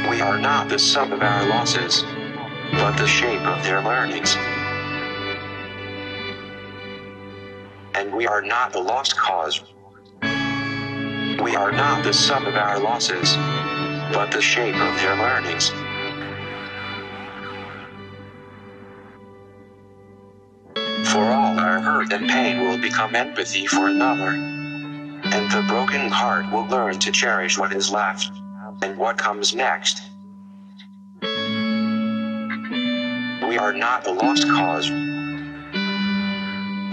We are not the sum of our losses, but the shape of their learnings. And we are not a lost cause. We are not the sum of our losses, but the shape of their learnings. For all our hurt and pain will become empathy for another. And the broken heart will learn to cherish what is left, and what comes next. We are not a lost cause.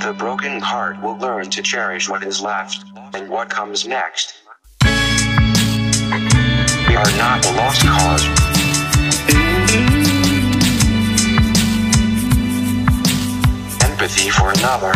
The broken heart will learn to cherish what is left, and what comes next. We are not a lost cause. Empathy for another.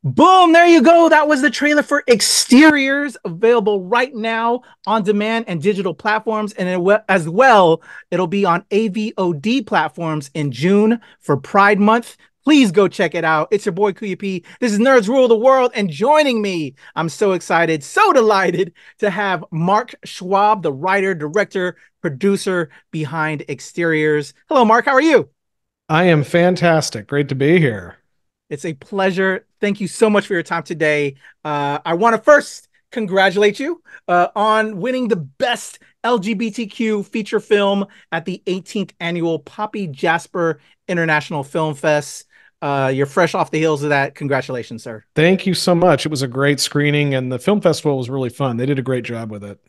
Boom, there you go. That was the trailer for Exteriors, available right now on demand and digital platforms. And as well, it'll be on AVOD platforms in June for Pride Month. Please go check it out. It's your boy Kuya P. This is Nerds Rule the World, and joining me, I'm so excited, so delighted to have Mark Schwab, the writer, director, producer behind Exteriors. Hello, Mark. How are you? I am fantastic. Great to be here. It's a pleasure. Thank you so much for your time today. I want to first congratulate you on winning the best LGBTQ feature film at the 18th annual Poppy Jasper International Film Fest. You're fresh off the heels of that. Congratulations, sir. Thank you so much. It was a great screening, and the film festival was really fun. They did a great job with it.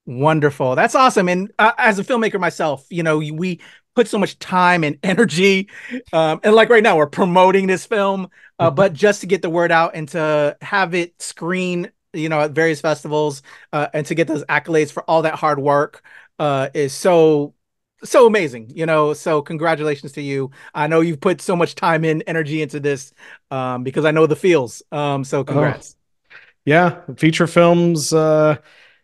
Wonderful. That's awesome. And as a filmmaker myself, you know, we put so much time and energy. And like right now, we're promoting this film, but just to get the word out and to have it screen, you know, at various festivals, and to get those accolades for all that hard work is so amazing, you know. So congratulations to you. I know you've put so much time and energy into this, because I know the feels. So congrats. Yeah, feature films,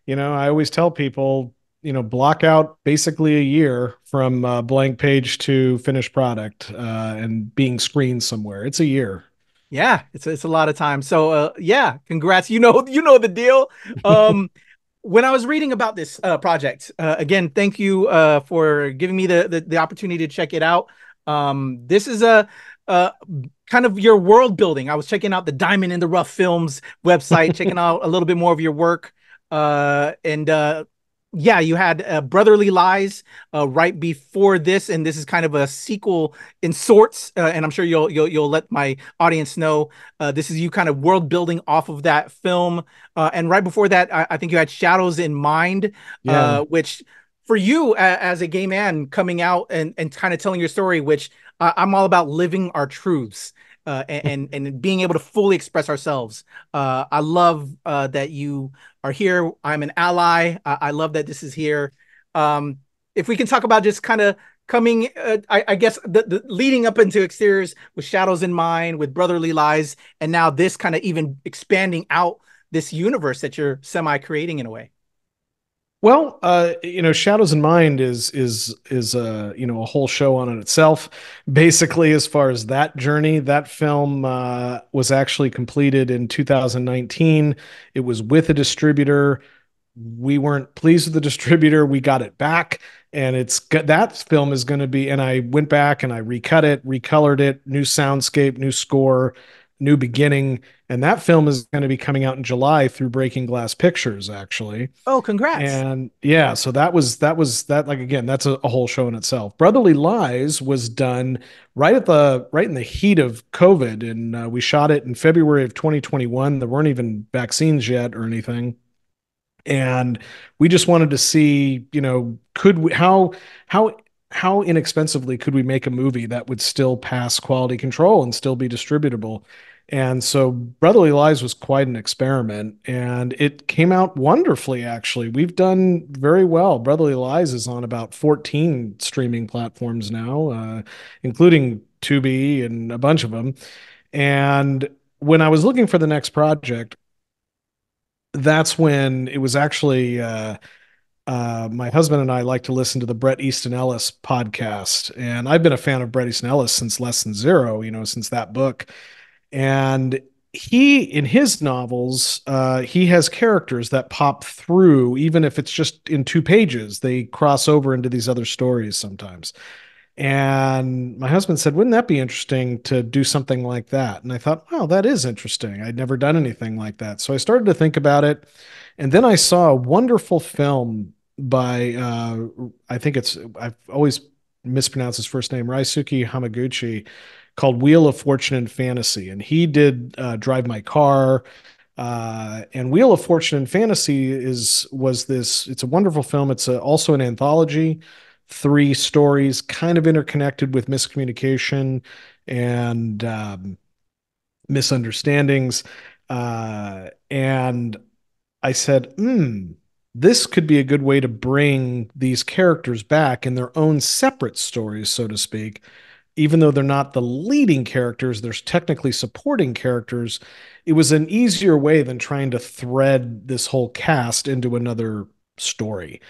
you know, I always tell people, you know, block out basically a year from blank page to finished product, and being screened somewhere. It's a year. Yeah, it's a lot of time. So yeah, congrats. You know the deal. When I was reading about this project, again, thank you for giving me the opportunity to check it out. This is a kind of your world building. I was checking out the Diamond in the Rough Films website, checking out a little bit more of your work. Yeah, you had Brotherly Lies right before this, and this is kind of a sequel in sorts. And I'm sure you'll let my audience know this is you kind of world building off of that film. And right before that, I think you had Shadows in Mind, which for you as a gay man coming out and kind of telling your story, which I'm all about living our truths. And being able to fully express ourselves. I love that you are here. I'm an ally. I love that this is here. If we can talk about just kind of coming, I guess the leading up into Exteriors with Shadows in Mind, with Brotherly Lies, and now this kind of even expanding out this universe that you're semi-creating in a way. Well, you know, Shadows in Mind is you know, a whole show on it itself. Basically, as far as that journey, that film was actually completed in 2019. It was with a distributor. We weren't pleased with the distributor. We got it back, and that film is going to be. And I went back and I recut it, recolored it, new soundscape, new score, new beginning. And that film is going to be coming out in July through Breaking Glass Pictures, actually. Oh, congrats. And yeah, so that was that, like, again, that's a whole show in itself. Brotherly Lies was done right in the heat of COVID, and we shot it in February of 2021. There weren't even vaccines yet or anything. And we just wanted to see, you know, how inexpensively could we make a movie that would still pass quality control and still be distributable? And so Brotherly Lies was quite an experiment, and it came out wonderfully, actually. We've done very well. Brotherly Lies is on about 14 streaming platforms now, including Tubi and a bunch of them. And when I was looking for the next project, that's when it was actually my husband and I like to listen to the Bret Easton Ellis podcast. And I've been a fan of Bret Easton Ellis since Less Than Zero, you know, since that book. And in his novels, he has characters that pop through, even if it's just in 2 pages. They cross over into these other stories sometimes. And my husband said, wouldn't that be interesting to do something like that? And I thought, wow, that is interesting. I'd never done anything like that. So I started to think about it. And then I saw a wonderful film by, I think I've always mispronounced his first name, Raisuke Hamaguchi, called Wheel of Fortune and Fantasy. And he did Drive My Car. And Wheel of Fortune and Fantasy it's a wonderful film. It's also an anthology, 3 stories, kind of interconnected with miscommunication and misunderstandings. And I said, this could be a good way to bring these characters back in their own separate stories, so to speak. Even though they're not the leading characters, there's technically supporting characters. It was an easier way than trying to thread this whole cast into another story.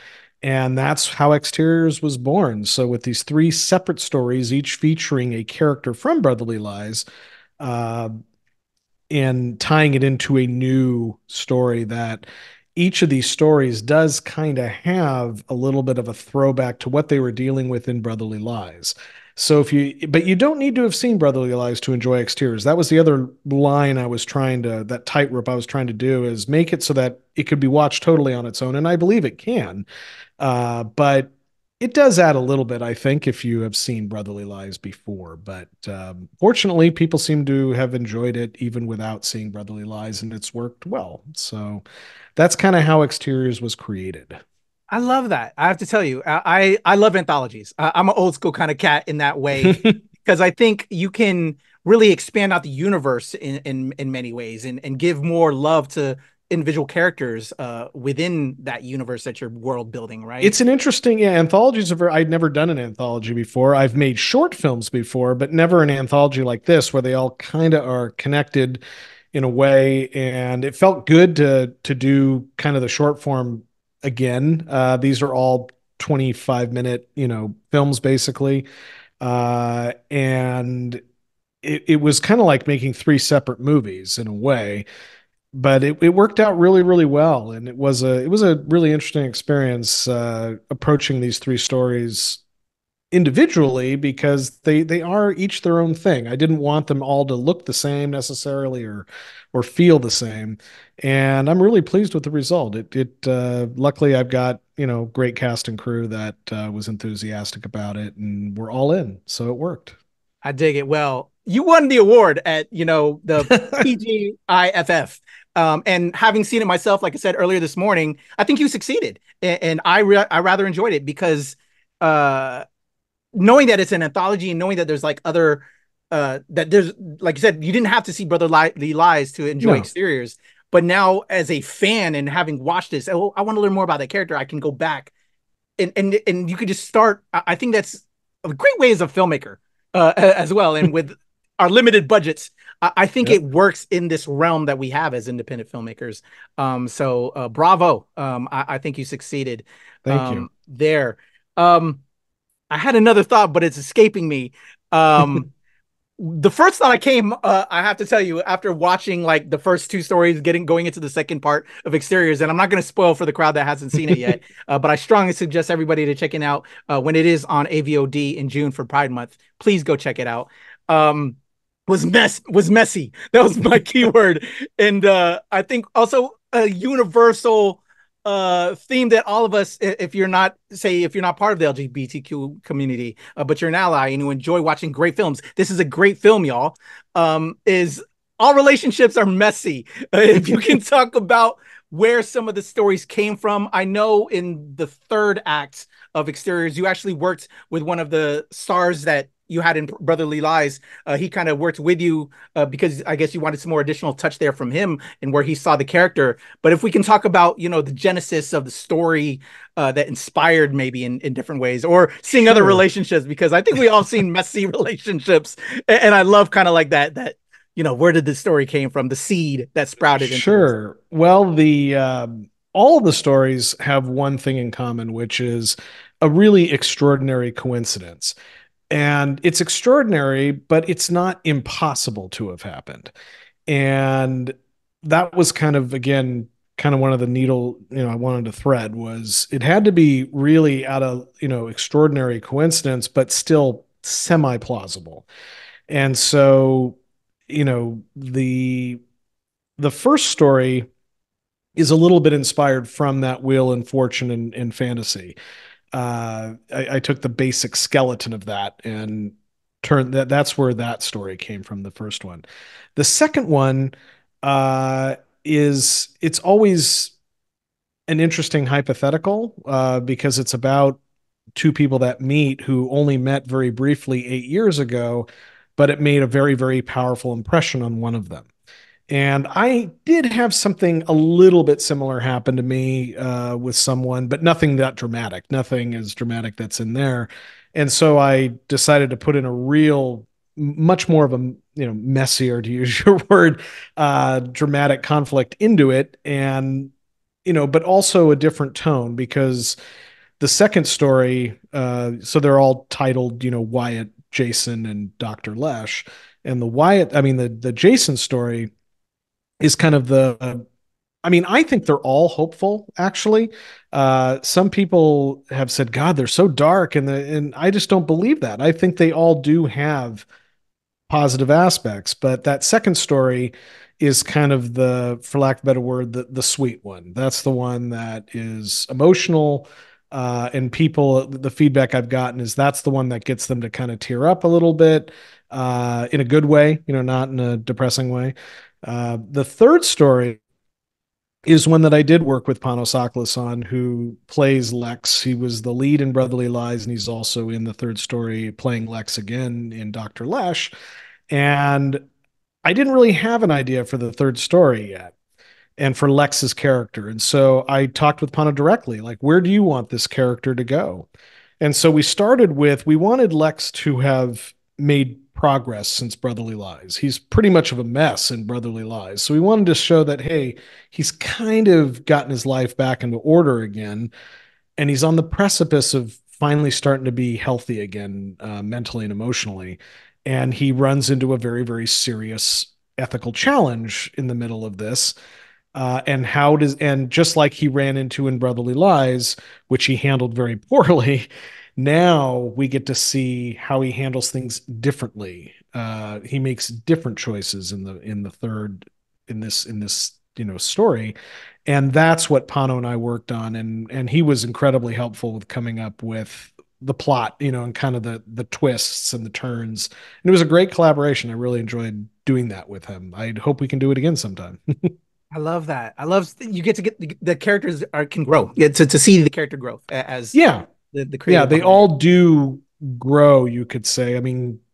And that's how Exteriors was born. So, with these 3 separate stories, each featuring a character from Brotherly Lies, uh, and tying it into a new story, that each of these stories does kind of have a little bit of a throwback to what they were dealing with in Brotherly Lies. So but you don't need to have seen Brotherly Lies to enjoy Exteriors. That was the other line that tightrope I was trying to do, is make it so that it could be watched totally on its own. And I believe it can. But it does add a little bit, I think, if you have seen Brotherly Lies before. But fortunately, people seem to have enjoyed it even without seeing Brotherly Lies, and it's worked well. So that's kind of how Exteriors was created. I love that. I have to tell you, I love anthologies. I'm an old school kind of cat in that way, because I think you can really expand out the universe in many ways, and give more love to individual characters within that universe that you're world building, right? It's an interesting, yeah, anthologies are I'd never done an anthology before. I've made short films before, but never an anthology like this, where they all kind of are connected in a way. And it felt good to do kind of the short form again. These are all 25-minute, films basically. And it was kind of like making 3 separate movies in a way, but it worked out really, really well. And it was a really interesting experience, approaching these 3 stories individually, because they are each their own thing. I didn't want them all to look the same necessarily, or feel the same. And I'm really pleased with the result. Luckily I've got, great cast and crew that was enthusiastic about it, and we're all in, so it worked. I dig it. Well, you won the award at, the PGIFF. And having seen it myself, like I said earlier this morning, I think you succeeded. And I rather enjoyed it, because knowing that it's an anthology, and knowing that there's like other, that there's, like you said, you didn't have to see Brotherly Lies to enjoy No. Exteriors. But now, as a fan and having watched this, oh, I want to learn more about that character. I can go back, and you could just start. I think that's a great way as a filmmaker, as well. And with our limited budgets, I think Yep. it works in this realm that we have as independent filmmakers. So bravo. I think you succeeded. Thank you. There. I had another thought, but it's escaping me. The first thought I have to tell you, after watching like the first 2 stories, going into the second part of Exteriors, and I'm not going to spoil for the crowd that hasn't seen it yet, but I strongly suggest everybody to check it out when it is on AVOD in June for Pride Month. Please go check it out. Was messy. That was my keyword. And I think also a universal theme that all of us, if you're not part of the LGBTQ community, but you're an ally and you enjoy watching great films, this is a great film, y'all. Is all relationships are messy. If you can talk about where some of the stories came from. I know in the 3rd act of Exteriors, you actually worked with one of the stars that you had in Brotherly Lies. He kind of worked with you because I guess you wanted some more additional touch there from him and where he saw the character. But if we can talk about, the genesis of the story that inspired maybe in different ways, or seeing other relationships, because I think we all seen messy relationships. And I love kind of like that, where did the story came from, the seed that sprouted into Sure. Well, all of the stories have one thing in common, which is a really extraordinary coincidence. And it's extraordinary, but it's not impossible to have happened. And that was kind of, again, kind of one of the needle, I wanted to thread was it had to be really out of, extraordinary coincidence, but still semi plausible. And so, the first story is a little bit inspired from that Wheel and Fortune and fantasy. I took the basic skeleton of that and turned that's where that story came from, the first one. The second one is it's always an interesting hypothetical because it's about two people that meet who only met very briefly 8 years ago, but it made a very, very powerful impression on one of them. And I did have something a little bit similar happen to me with someone, but nothing that dramatic, nothing as dramatic that's in there. And so I decided to put in a real, much more of a, messier, to use your word, dramatic conflict into it. And, but also a different tone because the second story, so they're all titled, Wyatt, Jason, and Dr. Lesh. And the Wyatt, the Jason story is kind of I think they're all hopeful, actually. Some people have said, God, they're so dark, and I just don't believe that. I think they all do have positive aspects, but that second story is kind of the, for lack of a better word, the sweet one. That's the one that is emotional. And people, the feedback I've gotten is that's the one that gets them to kind of tear up a little bit, in a good way, not in a depressing way. The third story is one that I did work with Panos Aklis on, who plays Lex. He was the lead in Brotherly Lies, and he's also in the third story playing Lex again in Dr. Lesh. And I didn't really have an idea for the third story yet and for Lex's character. And so I talked with Pano directly, like, where do you want this character to go? And so we wanted Lex to have made progress since Brotherly Lies. He's pretty much of a mess in Brotherly Lies. So we wanted to show that, hey, he's kind of gotten his life back into order again. And he's on the precipice of finally starting to be healthy again, mentally and emotionally. And he runs into a very, very serious ethical challenge in the middle of this. And just like he ran into in Brotherly Lies, which he handled very poorly, now we get to see how he handles things differently. He makes different choices in the third in this story, and that's what Pano and I worked on, and he was incredibly helpful with coming up with the plot, and kind of the twists and the turns. And it was a great collaboration. I really enjoyed doing that with him. I hope we can do it again sometime. I love that. I love you get to get the characters can grow. To see the character growth as Yeah. the Yeah, creative they behind it. all do grow, you could say.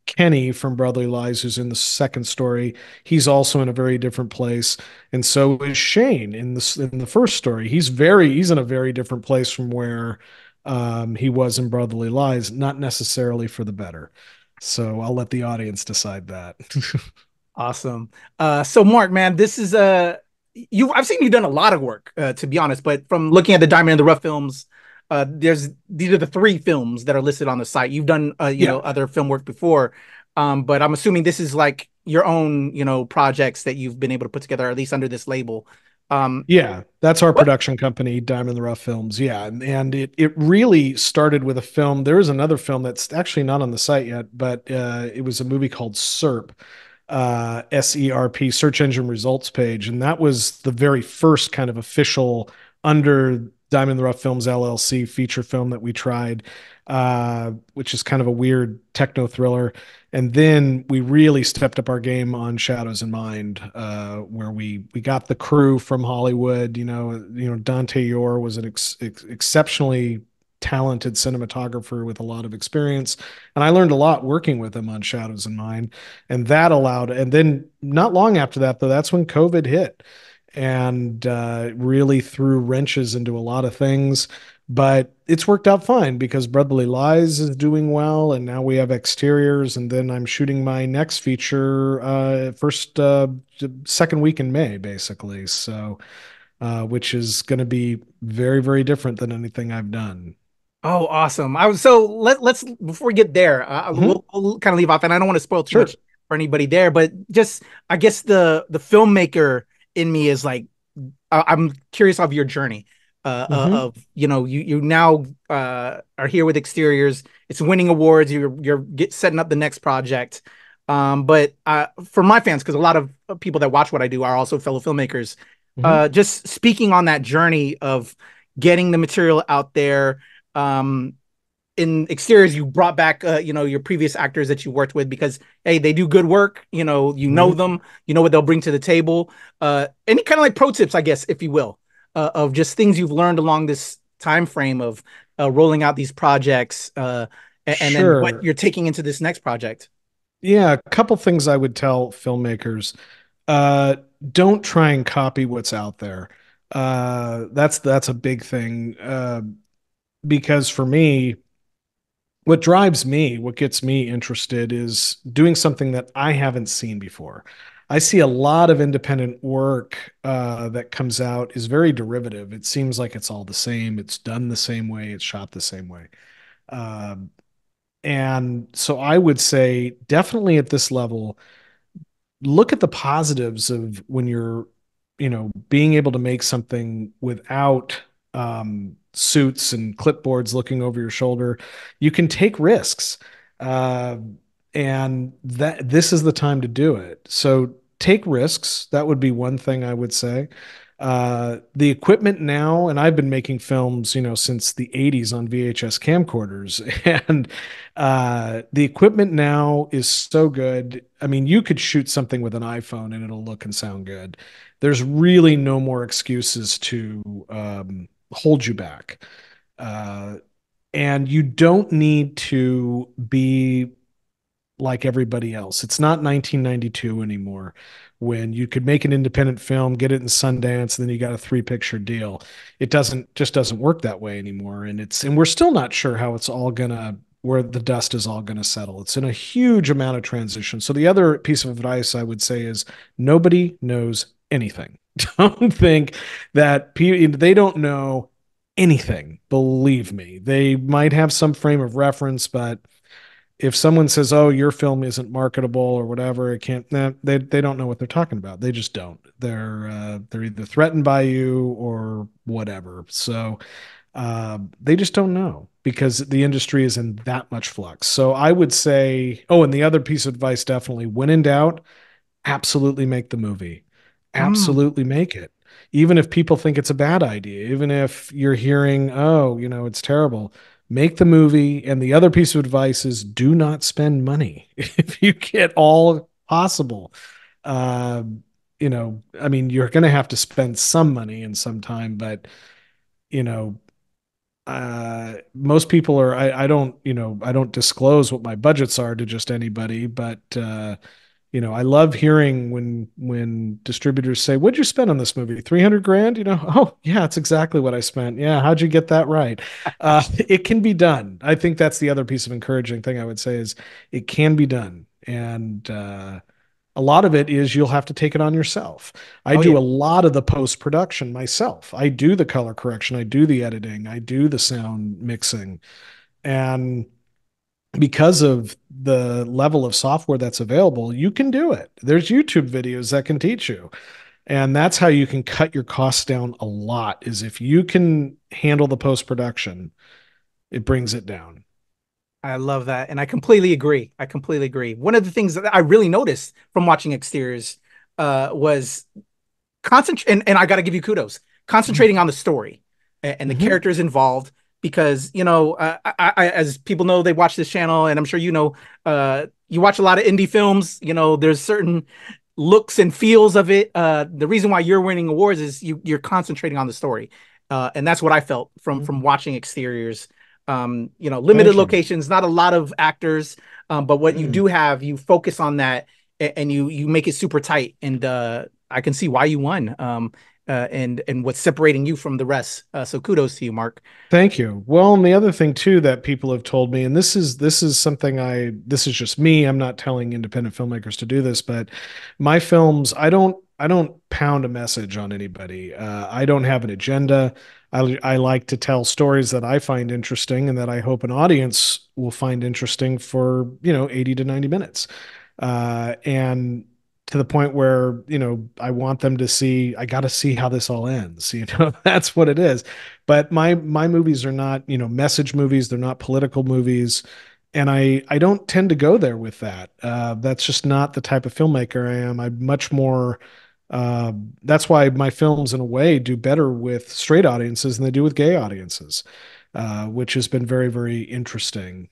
Kenny from Brotherly Lies, who's in the second story, he's also in a very different place, and so is Shane in the first story. He's in a very different place from where he was in Brotherly Lies, not necessarily for the better. So I'll let the audience decide that. Awesome. So Mark, man, this is I've seen you done a lot of work, to be honest, but from looking at the Diamond in the Rough films, these are the three films that are listed on the site. You've done Yeah. other film work before, but I'm assuming this is like your own, projects that you've been able to put together, or at least under this label. Yeah, that's our What? production company, Diamond in the Rough Films. Yeah, and it really started with a film. There is another film that's actually not on the site yet, but it was a movie called SERP, SERP, Search Engine Results Page, and that was the very first kind of official under Diamond in the Rough Films LLC feature film that we tried, which is kind of a weird techno thriller. And then we really stepped up our game on Shadows in Mind, where we got the crew from Hollywood. Dante Yor was an exceptionally talented cinematographer with a lot of experience, and I learned a lot working with him on Shadows in Mind, and that allowed. And then not long after that, though, that's when COVID hit, and really threw wrenches into a lot of things. But it's worked out fine because Brotherly Lies is doing well, and now we have Exteriors, and then I'm shooting my next feature second week in May, basically. So, which is going to be very, very different than anything I've done. Oh, awesome. Let's before we get there, Mhm. we'll kind of leave off, and I don't want to spoil too Sure. much for anybody there, but just I guess the filmmaker in me is like, I'm curious of your journey. Hmm. Of you now are here with Exteriors. It's winning awards. You're setting up the next project. But for my fans, because a lot of people that watch what I do are also fellow filmmakers. Hmm. Just speaking on that journey of getting the material out there. Um, in Exteriors, you brought back your previous actors that you worked with because hey, they do good work. You know Hmm. them, you know what they'll bring to the table. Any kind of like pro tips, I guess, if you will, of just things you've learned along this time frame of rolling out these projects, and then what Sure. you're taking into this next project. Yeah, a couple things I would tell filmmakers. Uh, don't try and copy what's out there. That's a big thing. Because for me, what drives me, what gets me interested is doing something that I haven't seen before. I see a lot of independent work that comes out is very derivative. It seems like it's all the same. It's done the same way. It's shot the same way. Um, and so I would say definitely at this level, look at the positives of when you're, being able to make something without suits and clipboards looking over your shoulder. You can take risks, uh, and that this is the time to do it. So take risks. That would be one thing I would say. The equipment now, and I've been making films, since the 80s on VHS camcorders, and the equipment now is so good. I mean, you could shoot something with an iPhone and it'll look and sound good. There's really no more excuses to hold you back. Uh, and you don't need to be like everybody else. It's not 1992 anymore when you could make an independent film, get it in Sundance, and then you got a three-picture deal. It doesn't work that way anymore. And we're still not sure how it's all gonna where the dust is all gonna settle. It's in a huge amount of transition. So the other piece of advice I would say is nobody knows anything. Don't think that they don't know anything. Believe me, they might have some frame of reference, but if someone says, "Oh, your film isn't marketable" or whatever, it can't. Nah, they don't know what they're talking about. They just don't. They're either threatened by you or whatever. So they just don't know because the industry is in that much flux. So I would say, oh, and the other piece of advice, definitely, when in doubt, absolutely make the movie. Mm. Absolutely make it. Even if people think it's a bad idea, even if you're hearing, oh, it's terrible, make the movie. And the other piece of advice is do not spend money if you get all possible. Uh, I mean, you're going to have to spend some money and some time, but, you know, most people are, I don't disclose what my budgets are to just anybody, but, I love hearing when distributors say, "What'd you spend on this movie? 300 grand?" Oh, yeah, that's exactly what I spent. Yeah, how'd you get that right? It can be done. I think that's the other piece of encouraging thing I would say is it can be done. And a lot of it is you'll have to take it on yourself. I Oh do yeah. a lot of the post production myself. I do the color correction, I do the editing, I do the sound mixing. And because of the level of software that's available, you can do it. There's YouTube videos that can teach you. And that's how you can cut your costs down a lot is if you can handle the post production, it brings it down. I love that. And I completely agree. I completely agree. One of the things that I really noticed from watching Exteriors was concentrate, and I got to give you kudos, concentrating on the story and the Mm-hmm. characters involved, because as people know, they watch this channel, and I'm sure you watch a lot of indie films. There's certain looks and feels of it. The reason why you're winning awards is you're concentrating on the story, and that's what I felt from watching Exteriors. Limited Thank you. locations, not a lot of actors, but what you Mm. do have, you focus on that, and you make it super tight, and I can see why you won. And what's separating you from the rest. So kudos to you, Mark. Thank you. Well, and the other thing too that people have told me, and this is something this is just me. I'm not telling independent filmmakers to do this, but my films, I don't pound a message on anybody. I don't have an agenda. I like to tell stories that I find interesting and that I hope an audience will find interesting for 80 to 90 minutes. And to the point where, I want them to see, I got to see how this all ends. That's what it is. But my movies are not, message movies. They're not political movies. And I don't tend to go there with that. That's just not the type of filmmaker I am. I'm much more, that's why my films in a way do better with straight audiences than they do with gay audiences, which has been very, very interesting,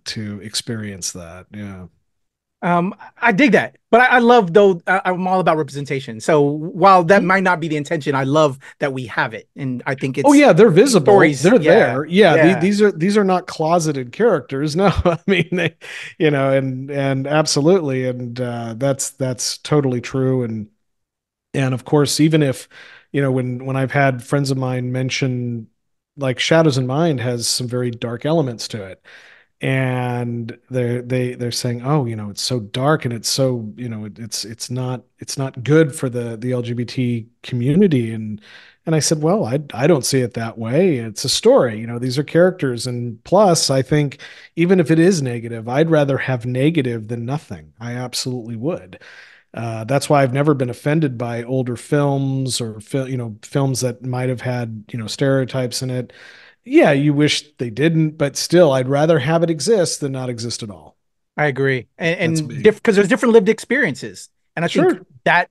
to experience that. Yeah. I dig that, but I love though. I'm all about representation. So while that Mhm. might not be the intention, I love that we have it, and I think Oh it's yeah, they're these visible. stories. They're Yeah, there. Yeah, yeah, these are not closeted characters. No, I mean and absolutely, and that's totally true. And of course, even if when I've had friends of mine mention like Shadows in Mind has some very dark elements to it, and they're saying, oh, it's so dark and it's so, it's not good for the LGBT community. And I said, well, I don't see it that way. It's a story. These are characters, and plus I think even if it is negative, I'd rather have negative than nothing. I absolutely would. That's why I've never been offended by older films or films that might have had stereotypes in it. Yeah, you wish they didn't, but still, I'd rather have it exist than not exist at all. I agree, That's and me. because there's different lived experiences, and I think Sure. that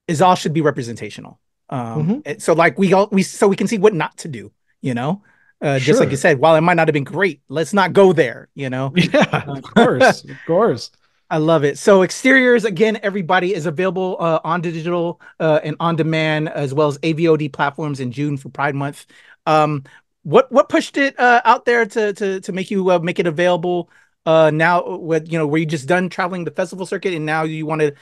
is all should be representational. Hmm. So like we can see what not to do. You know, just like you Sure. said, while it might not have been great, let's not go there. Yeah, Uh, of course. Of course. I love it. So exteriors again, everybody is available on digital and on demand, as well as AVOD platforms in June for Pride Month. Um, what pushed it out there to make you make it available now? With were you just done traveling the festival circuit and now you want to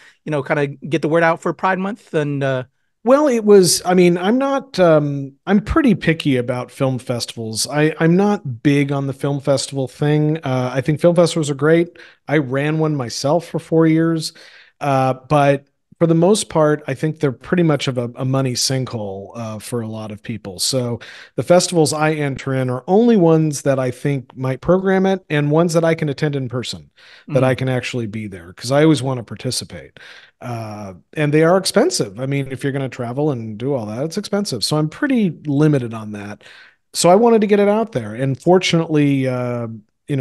kind of get the word out for Pride Month and Well, it was, I mean, I'm pretty picky about film festivals. I'm not big on the film festival thing. I think film festivals are great. I ran one myself for 4 years. But for the most part, I think they're pretty much of a money sinkhole, for a lot of people. So the festivals I enter in are only ones that I think might program it and ones that I can attend in person, that I mm, can actually be there because I always want to participate. And they are expensive. I mean, if you're going to travel and do all that, it's expensive. So I'm pretty limited on that. So I wanted to get it out there. And fortunately,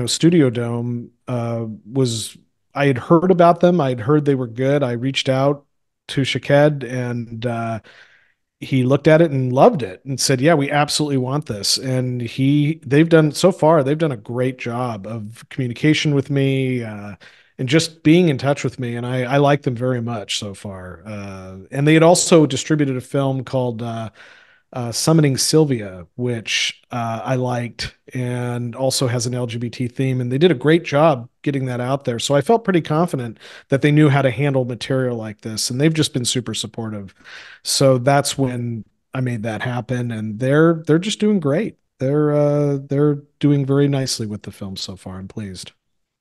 Studio Dome was, I had heard about them. I'd heard they were good. I reached out to Shaked, and he looked at it and loved it and said, "Yeah, we absolutely want this." And they've done so far, they've done a great job of communication with me, and just being in touch with me. And I like them very much so far. And they had also distributed a film called Summoning Sylvia, which I liked, and also has an LGBT theme. And they did a great job getting that out there. So I felt pretty confident that they knew how to handle material like this, and they've just been super supportive. So that's when I made that happen, and they're just doing great. They're doing very nicely with the film so far. I'm pleased.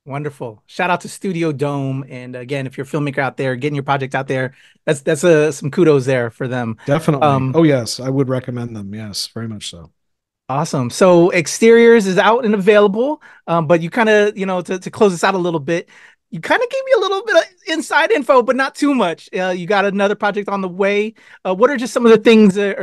wonderful. Shout out to Studio Dome, and again, if you're a filmmaker out there getting your project out there, that's some kudos there for them. Definitely. Um, Oh yes, I would recommend them. Yes, very much so. Awesome. So exteriors is out and available, but you kind of, to close this out a little bit, you kind of gave me a little bit of inside info, but not too much. You got another project on the way. What are just some of the things that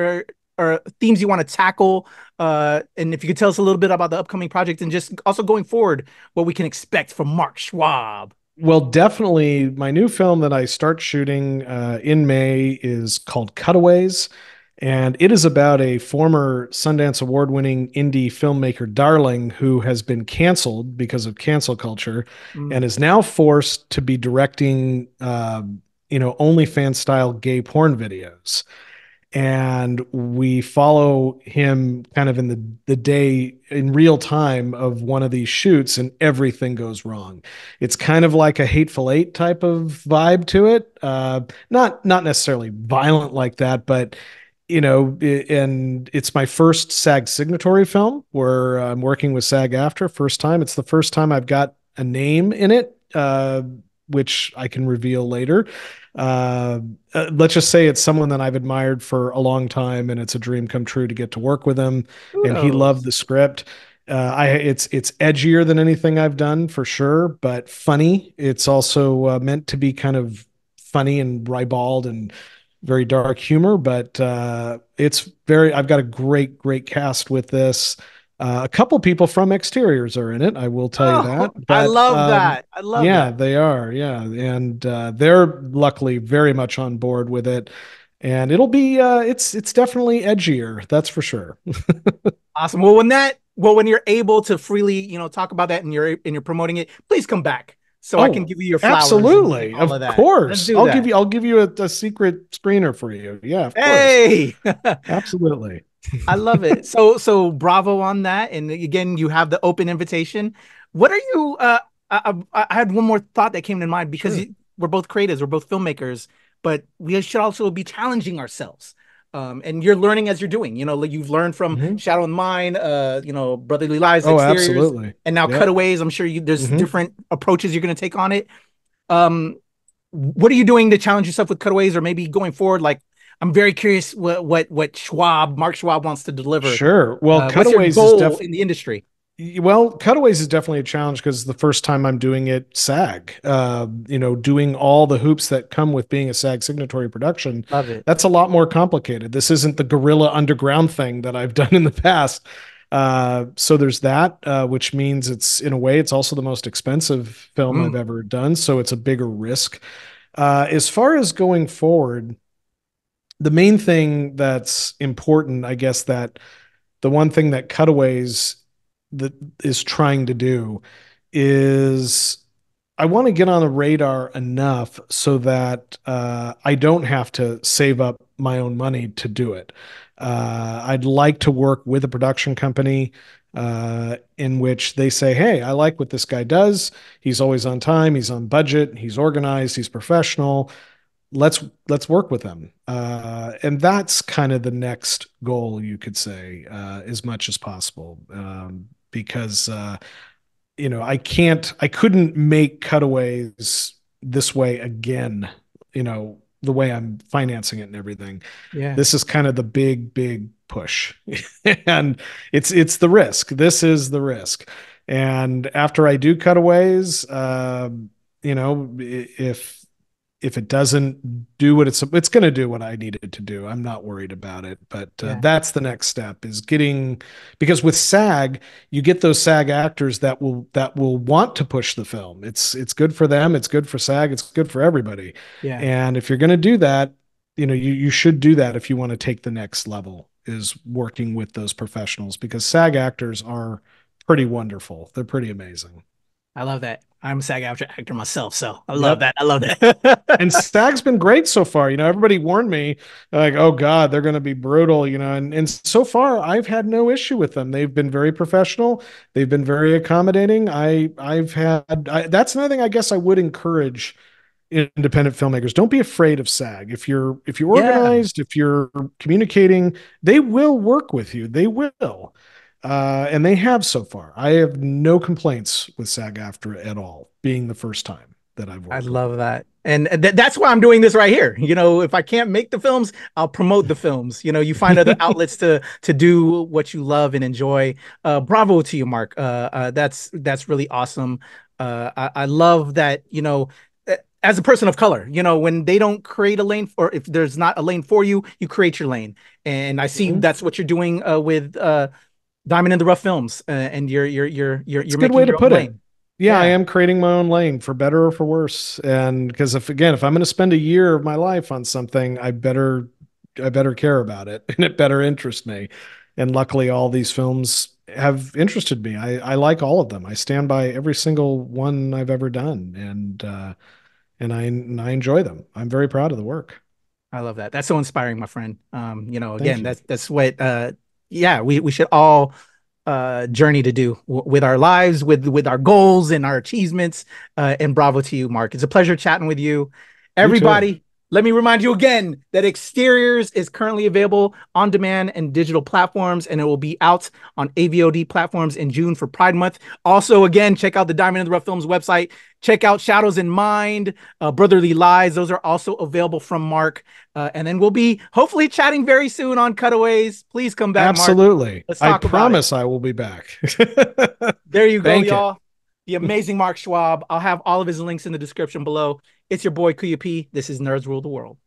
or themes you want to tackle? And if you could tell us a little bit about the upcoming project and just also going forward, what we can expect from Mark Schwab. Well, definitely my new film that I start shooting in May is called Cutaways. And it is about a former Sundance Award winning indie filmmaker darling who has been canceled because of cancel culture and Mm. is now forced to be directing, OnlyFans style gay porn videos. And we follow him kind of in the day in real time of one of these shoots, and everything goes wrong. It's kind of like a Hateful Eight type of vibe to it. Not necessarily violent like that, but and it's my first SAG signatory film where I'm working with SAG after first time. It's the first time I've got a name in it, which I can reveal later. Uh, let's just say it's someone that I've admired for a long time, and it's a dream come true to get to work with him. And he loved Kudos. the script. It's edgier than anything I've done for sure, but funny. It's also meant to be kind of funny and ribald and very dark humor, but it's very. I've got a great cast with this. A couple people from Exteriors are in it. I will tell you Oh, that, I but love that. I love yeah, that. they are. Yeah, and they're luckily very much on board with it, and it'll be it's definitely edgier. That's for sure. Awesome. When you're able to freely, talk about that and you're promoting it, please come back so I can Oh, give you your flowers and absolutely. all of Of that. Let's course. do that. I'll give you a secret screener for you. Yeah, of course. Hey, Absolutely. I love it. So bravo on that. And again, you have the open invitation. What are you? I had one more thought that came to mind because Sure. we're both creatives, we're both filmmakers, but we should also be challenging ourselves. And you're learning as you're doing. Like you've learned from Hmm. Shadow and Mine, Brotherly Lies, Oh, Exteriors, absolutely. and now Yep. Cutaways. I'm sure there's Hmm. different approaches you're going to take on it. Um, what are you doing to challenge yourself with Cutaways, or maybe going forward? Like, I'm very curious what Mark Schwab wants to deliver. Sure. Well, What's your Cutaways is goal def in the industry? well, Cutaways is definitely a challenge because the first time I'm doing it SAG, doing all the hoops that come with being a SAG signatory production, Love it. that's a lot more complicated. This isn't the guerrilla underground thing that I've done in the past. So there's that, which means in a way, it's also the most expensive film I've Mm, ever done. So it's a bigger risk. As far as going forward, the main thing that's important, I guess, that the one thing that Cutaways that is trying to do is I want to get on the radar enough so that I don't have to save up my own money to do it. I'd like to work with a production company in which they say, "Hey, I like what this guy does. He's always on time. He's on budget. He's organized. He's professional. Let's work with them." And that's kind of the next goal, you could say, as much as possible, because I couldn't make Cutaways this way again, the way I'm financing it and everything. yeah, This is kind of the big push. And it's the risk. This is the risk. And after I do Cutaways, if it doesn't do what it's going to do what I need it to do. I'm not worried about it, but yeah, that's the next step is because with SAG, you get those SAG actors that will want to push the film. It's good for them. It's good for SAG. It's good for everybody. yeah. And if you're going to do that, you should do that if you want to take the next level is working with those professionals because SAG actors are pretty wonderful. They're pretty amazing. I love that. I'm a SAG actor myself, so I love Yep. that. I love that. And SAG's been great so far. Everybody warned me, like, oh God, they're going to be brutal, and so far I've had no issue with them. They've been very professional. They've been very accommodating. That's another thing I guess I would encourage independent filmmakers. Don't be afraid of SAG. If you're Yeah, organized, if you're communicating, they will work with you. They will. And they have so far. I have no complaints with SAG after at all, being the first time that I've I worked with love them. that. And that's why I'm doing this right here. If I can't make the films, I'll promote the films. You find other outlets to do what you love and enjoy. Bravo to you, Mark. That's really awesome. I love that, as a person of color, when they don't create a lane, or if there's not a lane for you, you create your lane. And I see Mhm. that's what you're doing with Diamond in the Rough Films, and It's you're a good making way to your own put it. lane. Yeah, I Yeah, am creating my own lane for better or for worse. And because if I'm going to spend a year of my life on something, I better care about it and it better interest me. And luckily all these films have interested me. I like all of them. I stand by every single one I've ever done and I enjoy them. I'm very proud of the work. I love that. That's so inspiring, my friend. Thank Again, you. that's what yeah, we should all journey to do with our lives, with our goals and our achievements. And bravo to you, Mark. It's a pleasure chatting with you. You too. Everybody, Let me remind you again that Exteriors is currently available on demand and digital platforms, and it will be out on AVOD platforms in June for Pride Month. Also, again, check out the Diamond in the Rough Films website. Check out Shadows in Mind, Brotherly Lies. Those are also available from Mark. And then we'll be hopefully chatting very soon on Cutaways. Please come back, Mark. Absolutely. Let's talk I promise about it. I will be back. There you go, Thank you. y'all. The amazing Mark Schwab. I'll have all of his links in the description below. It's your boy Kuya P. This is Nerds Rule the World.